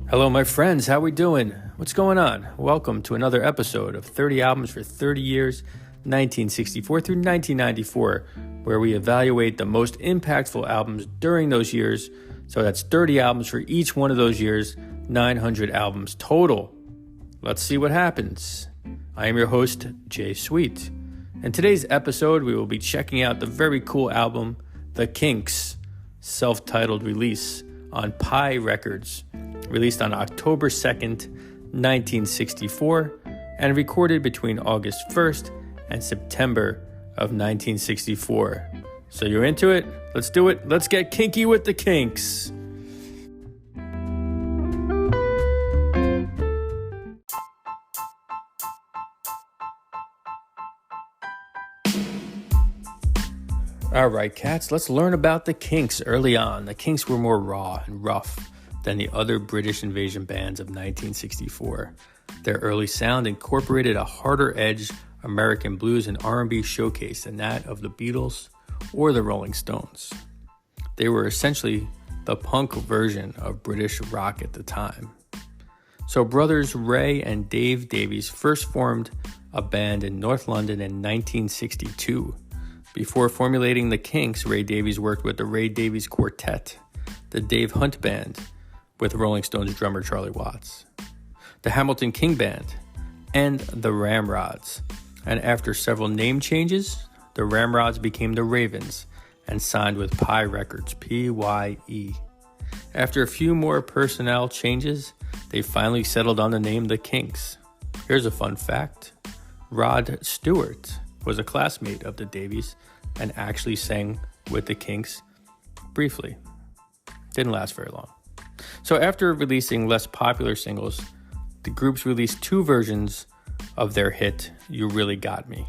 Hello, my friends. How we doing? What's going on? Welcome to another episode of 30 Albums for 30 Years, 1964 through 1994, where we evaluate the most impactful albums during those years. So that's 30 albums for each one of those years, 900 albums total. Let's see what happens. I am your host, Jay Sweet. In today's episode, we will be checking out the very cool album, The Kinks, self-titled release on Pi Records, released on October 2nd, 1964, and recorded between August 1st and September of 1964. So you're into it? Let's do it. Let's get kinky with the Kinks. All right, cats, let's learn about the Kinks early on. The Kinks were more raw and rough than the other British invasion bands of 1964. Their early sound incorporated a harder-edged American blues and R&B showcase than that of the Beatles or the Rolling Stones. They were essentially the punk version of British rock at the time. So brothers Ray and Dave Davies first formed a band in North London in 1962. Before formulating the Kinks, Ray Davies worked with the Ray Davies Quartet, the Dave Hunt Band, with Rolling Stones drummer Charlie Watts, the Hamilton King Band, and the Ramrods. And after several name changes, the Ramrods became the Ravens and signed with Pi Records, P-Y-E. After a few more personnel changes, they finally settled on the name The Kinks. Here's a fun fact. Rod Stewart was a classmate of the Davies and actually sang with the Kinks briefly. Didn't last very long. So after releasing less popular singles, the groups released two versions of their hit, You Really Got Me.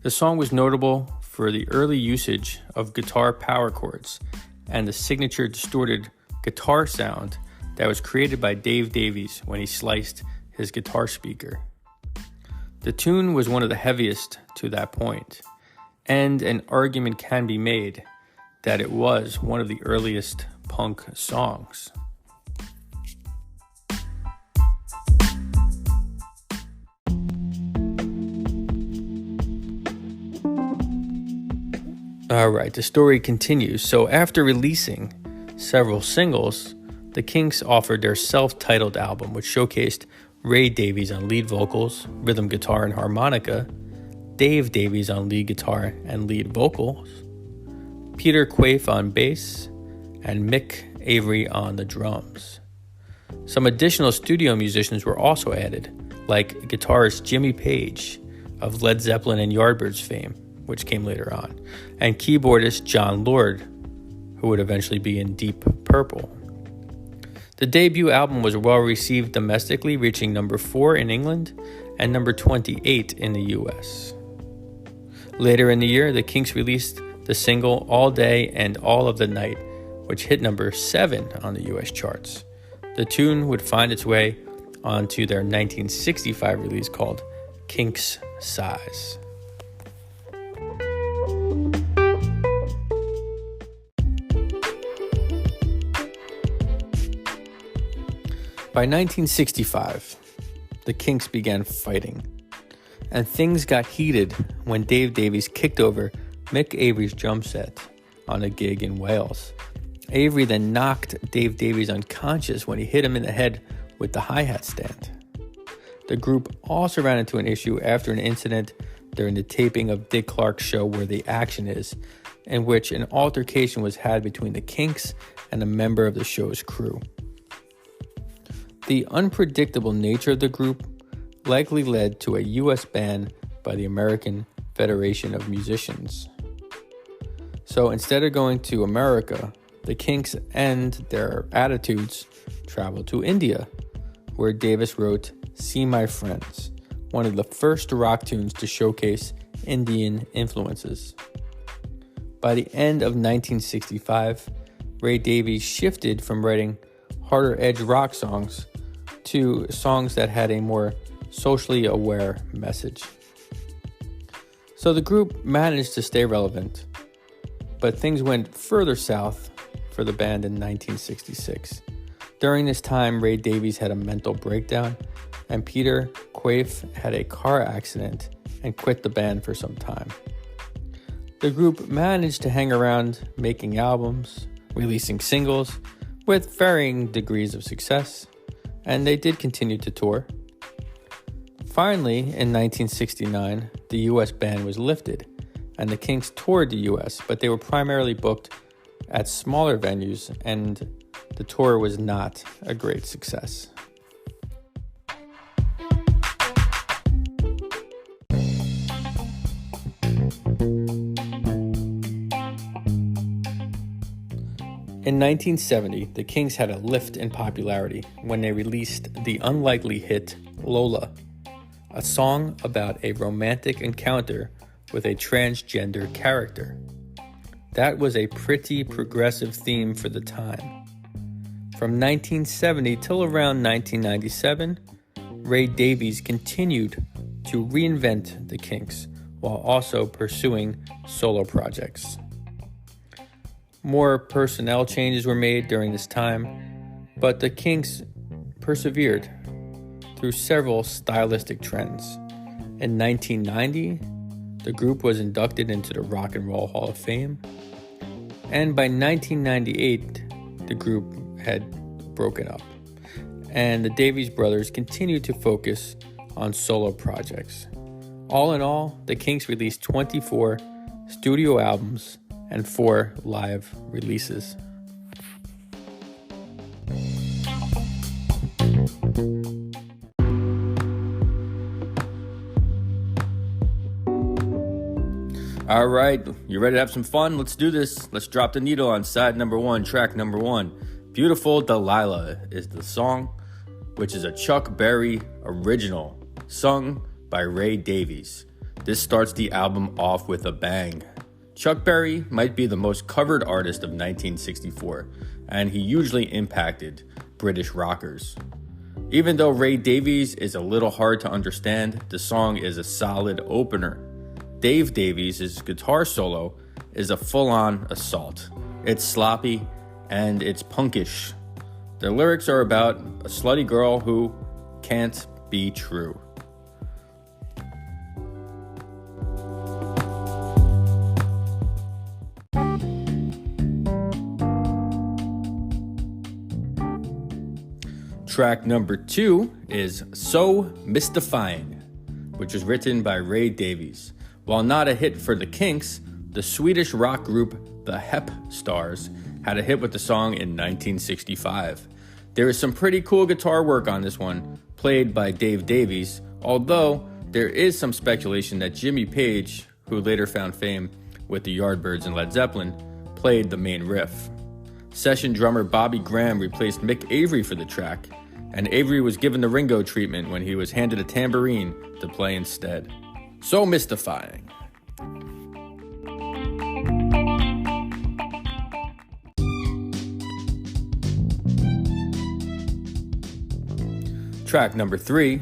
The song was notable for the early usage of guitar power chords and the signature distorted guitar sound that was created by Dave Davies when he sliced his guitar speaker. The tune was one of the heaviest to that point, and an argument can be made that it was one of the earliest punk songs. All right, the story continues. So after releasing several singles, the Kinks offered their self-titled album, which showcased Ray Davies on lead vocals, rhythm guitar, and harmonica, Dave Davies on lead guitar and lead vocals, Peter Quaife on bass, and Mick Avory on the drums. Some additional studio musicians were also added, like guitarist Jimmy Page of Led Zeppelin and Yardbirds fame, which came later on, and keyboardist Jon Lord, who would eventually be in Deep Purple. The debut album was well received domestically, reaching number 4 in England and number 28 in the US. Later in the year, the Kinks released the single All Day and All of the Night, which hit number 7 on the US charts. The tune would find its way onto their 1965 release called Kinks Size. By 1965, the Kinks began fighting, and things got heated when Dave Davies kicked over Mick Avory's drum set on a gig in Wales. Avory then knocked Dave Davies unconscious when he hit him in the head with the hi-hat stand. The group also ran into an issue after an incident during the taping of Dick Clark's show Where the Action Is, in which an altercation was had between the Kinks and a member of the show's crew. The unpredictable nature of the group likely led to a U.S. ban by the American Federation of Musicians. So instead of going to America, the Kinks and their attitudes traveled to India, where Davis wrote See My Friends, one of the first rock tunes to showcase Indian influences. By the end of 1965, Ray Davies shifted from writing harder edge rock songs to songs that had a more socially aware message. So the group managed to stay relevant, but things went further south for the band in 1966. During this time, Ray Davies had a mental breakdown, and Peter Quaife had a car accident and quit the band for some time. The group managed to hang around making albums, releasing singles with varying degrees of success, and they did continue to tour. Finally, in 1969, the US ban was lifted, and the Kinks toured the US, but they were primarily booked at smaller venues, and the tour was not a great success. In 1970, the Kinks had a lift in popularity when they released the unlikely hit Lola, a song about a romantic encounter with a transgender character. That was a pretty progressive theme for the time. From 1970 till around 1997, Ray Davies continued to reinvent the Kinks while also pursuing solo projects. More personnel changes were made during this time, but the Kinks persevered through several stylistic trends. In 1990, the group was inducted into the Rock and Roll Hall of Fame, and by 1998, the group had broken up, and the Davies brothers continued to focus on solo projects. All in all, the Kinks released 24 studio albums and 4 live releases. All right, you ready to have some fun? Let's do this. Let's drop the needle on side number 1, track number 1. Beautiful Delilah is the song, which is a Chuck Berry original, sung by Ray Davies. This starts the album off with a bang. Chuck Berry might be the most covered artist of 1964, and he hugely impacted British rockers. Even though Ray Davies is a little hard to understand, the song is a solid opener. Dave Davies' guitar solo is a full-on assault. It's sloppy and it's punkish. The lyrics are about a slutty girl who can't be true. Track number 2 is So Mystifying, which was written by Ray Davies. While not a hit for the Kinks, the Swedish rock group the Hep Stars had a hit with the song in 1965. There is some pretty cool guitar work on this one, played by Dave Davies, although there is some speculation that Jimmy Page, who later found fame with the Yardbirds and Led Zeppelin, played the main riff. Session drummer Bobby Graham replaced Mick Avory for the track, and Avory was given the Ringo treatment when he was handed a tambourine to play instead. So Mystifying. Track number 3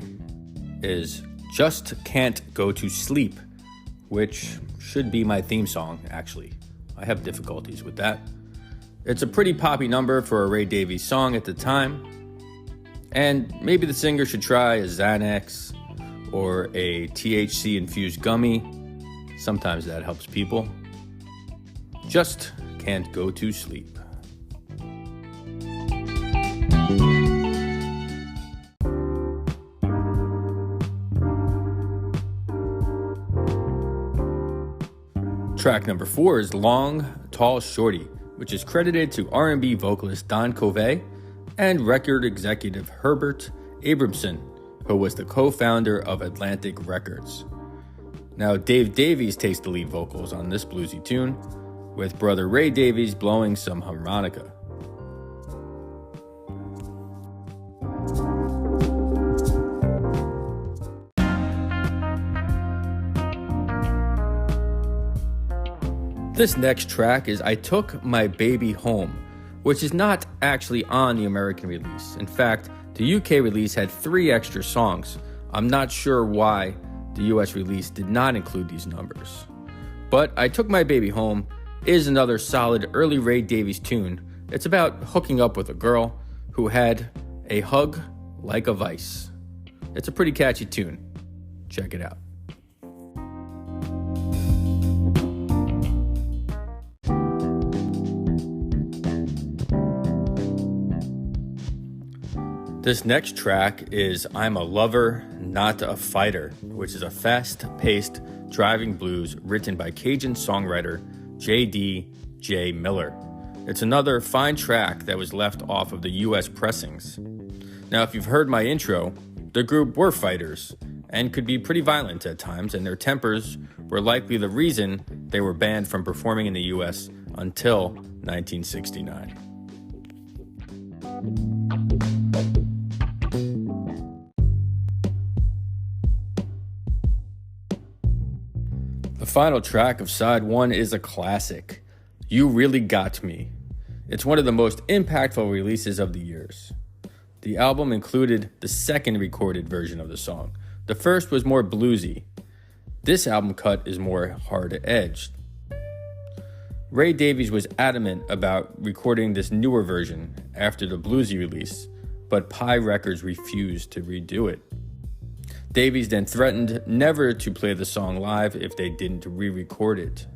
is Just Can't Go to Sleep, which should be my theme song, actually. I have difficulties with that. It's a pretty poppy number for a Ray Davies song at the time, and maybe the singer should try a Xanax or a THC-infused gummy. Sometimes that helps people. Just Can't Go to Sleep. Track number 4 is Long, Tall, Shorty, which is credited to R&B vocalist Don Quaife and record executive Herbert Abramson, who was the co-founder of Atlantic Records. Now, Dave Davies takes the lead vocals on this bluesy tune, with brother Ray Davies blowing some harmonica. This next track is I Took My Baby Home, which is not actually on the American release. In fact, the UK release had 3 extra songs. I'm not sure why the US release did not include these numbers. But I Took My Baby Home is another solid early Ray Davies tune. It's about hooking up with a girl who had a hug like a vice. It's a pretty catchy tune. Check it out. This next track is I'm a Lover, Not a Fighter, which is a fast-paced driving blues written by Cajun songwriter J.D.J. Miller. It's another fine track that was left off of the U.S. pressings. Now, if you've heard my intro, the group were fighters and could be pretty violent at times, and their tempers were likely the reason they were banned from performing in the U.S. until 1969. The final track of side one is a classic, You Really Got Me. It's one of the most impactful releases of the years. The album included the second recorded version of the song. The first was more bluesy. This album cut is more hard-edged. Ray Davies was adamant about recording this newer version after the bluesy release, but Pi Records refused to redo it. Davies then threatened never to play the song live if they didn't re-record it.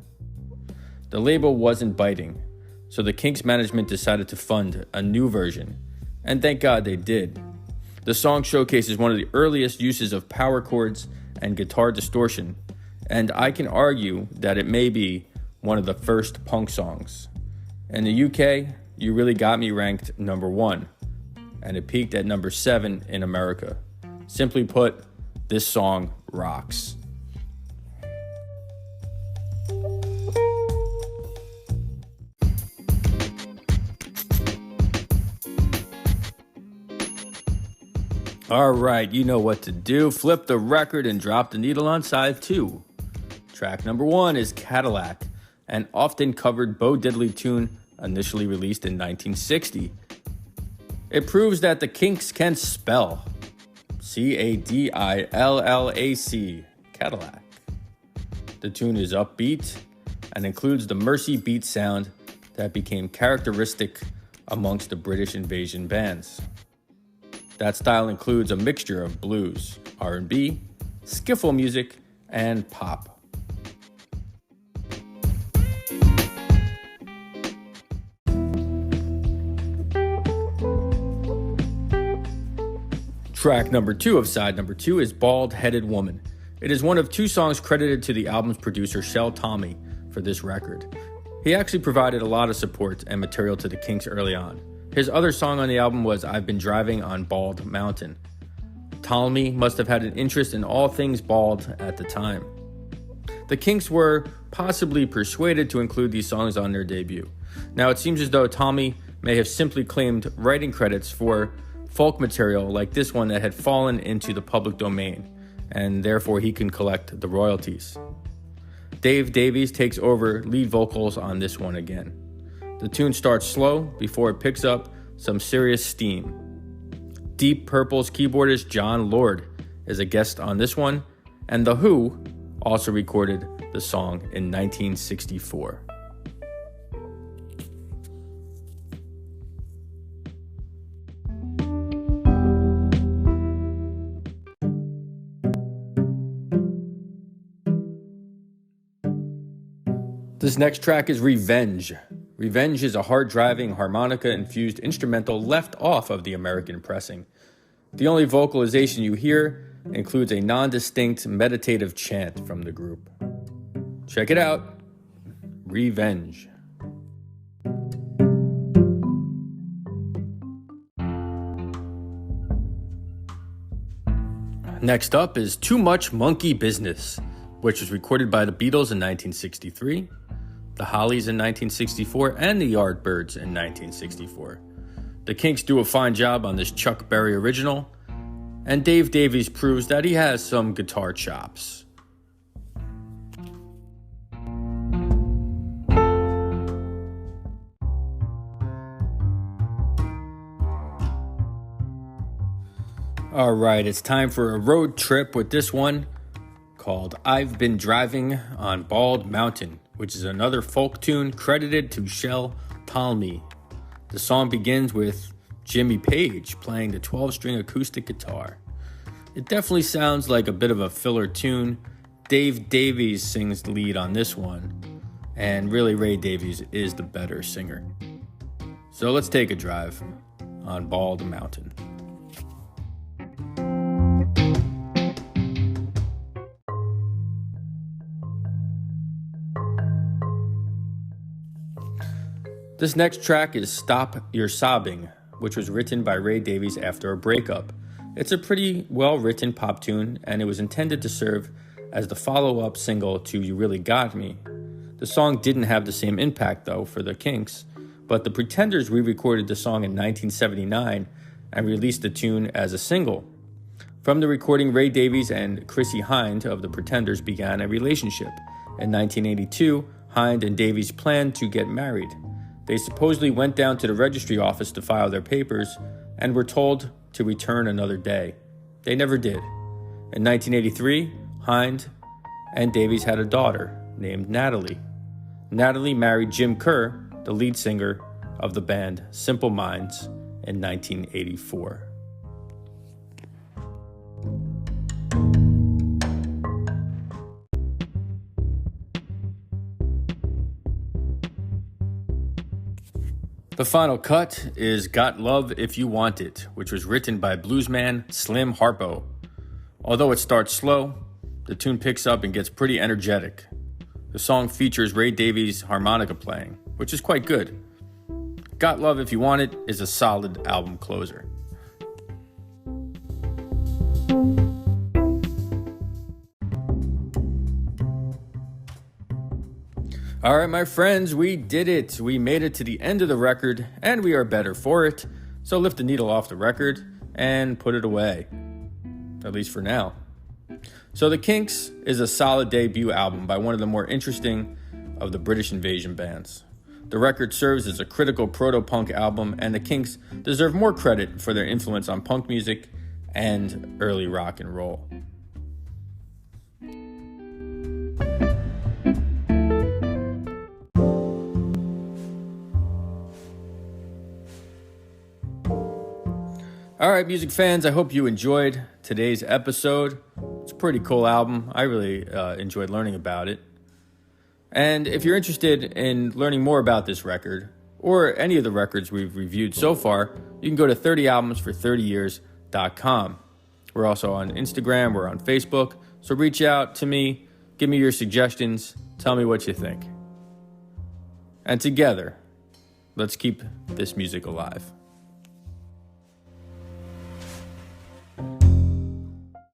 The label wasn't biting, so the Kinks management decided to fund a new version, and thank God they did. The song showcases one of the earliest uses of power chords and guitar distortion, and I can argue that it may be one of the first punk songs. In the UK, You Really Got Me ranked number 1, and it peaked at number 7 in America. Simply put, this song rocks. All right, you know what to do. Flip the record and drop the needle on side 2. Track number 1 is Cadillac, an often covered Bo Diddley tune initially released in 1960. It proves that the Kinks can spell. C-A-D-I-L-L-A-C, Cadillac. The tune is upbeat and includes the Mercy beat sound that became characteristic amongst the British invasion bands. That style includes a mixture of blues, R&B, skiffle music, and pop. Track number 2 of side number 2 is Bald-Headed Woman. It is one of 2 songs credited to the album's producer Shel Talmy for this record. He actually provided a lot of support and material to the Kinks early on. His other song on the album was I've Been Driving on Bald Mountain. Talmy must have had an interest in all things bald at the time. The Kinks were possibly persuaded to include these songs on their debut. Now it seems as though Talmy may have simply claimed writing credits for folk material like this one that had fallen into the public domain, and therefore he can collect the royalties. Dave Davies takes over lead vocals on this one again. The tune starts slow before it picks up some serious steam. Deep Purple's keyboardist Jon Lord is a guest on this one, and The Who also recorded the song in 1964. This next track is Revenge. Revenge is a hard-driving, harmonica-infused instrumental left off of the American pressing. The only vocalization you hear includes a non-distinct meditative chant from the group. Check it out. Revenge. Next up is Too Much Monkey Business, which was recorded by the Beatles in 1963, the Hollies in 1964, and the Yardbirds in 1964. The Kinks do a fine job on this Chuck Berry original, and Dave Davies proves that he has some guitar chops. All right, it's time for a road trip with this one called I've Been Driving on Bald Mountain, which is another folk tune credited to Shel Talmy. The song begins with Jimmy Page playing the 12-string acoustic guitar. It definitely sounds like a bit of a filler tune. Dave Davies sings the lead on this one, and really Ray Davies is the better singer. So let's take a drive on Bald Mountain. This next track is Stop Your Sobbing, which was written by Ray Davies after a breakup. It's a pretty well-written pop tune, and it was intended to serve as the follow-up single to You Really Got Me. The song didn't have the same impact, though, for the Kinks, but the Pretenders re-recorded the song in 1979 and released the tune as a single. From the recording, Ray Davies and Chrissie Hynde of the Pretenders began a relationship. In 1982, Hynde and Davies planned to get married. They supposedly went down to the registry office to file their papers and were told to return another day. They never did. In 1983, Hynde and Davies had a daughter named Natalie. Natalie married Jim Kerr, the lead singer of the band Simple Minds, in 1984. The final cut is Got Love If You Want It, which was written by bluesman Slim Harpo. Although it starts slow, the tune picks up and gets pretty energetic. The song features Ray Davies' harmonica playing, which is quite good. Got Love If You Want It is a solid album closer. All right, my friends, we did it. We made it to the end of the record, and we are better for it. So lift the needle off the record and put it away, at least for now. So The Kinks is a solid debut album by one of the more interesting of the British invasion bands. The record serves as a critical proto-punk album, and the Kinks deserve more credit for their influence on punk music and early rock and roll. All right, music fans, I hope you enjoyed today's episode. It's a pretty cool album. I really enjoyed learning about it. And if you're interested in learning more about this record, or any of the records we've reviewed so far, you can go to 30albumsfor30years.com. We're also on Instagram, we're on Facebook, so reach out to me, give me your suggestions, tell me what you think. And together, let's keep this music alive.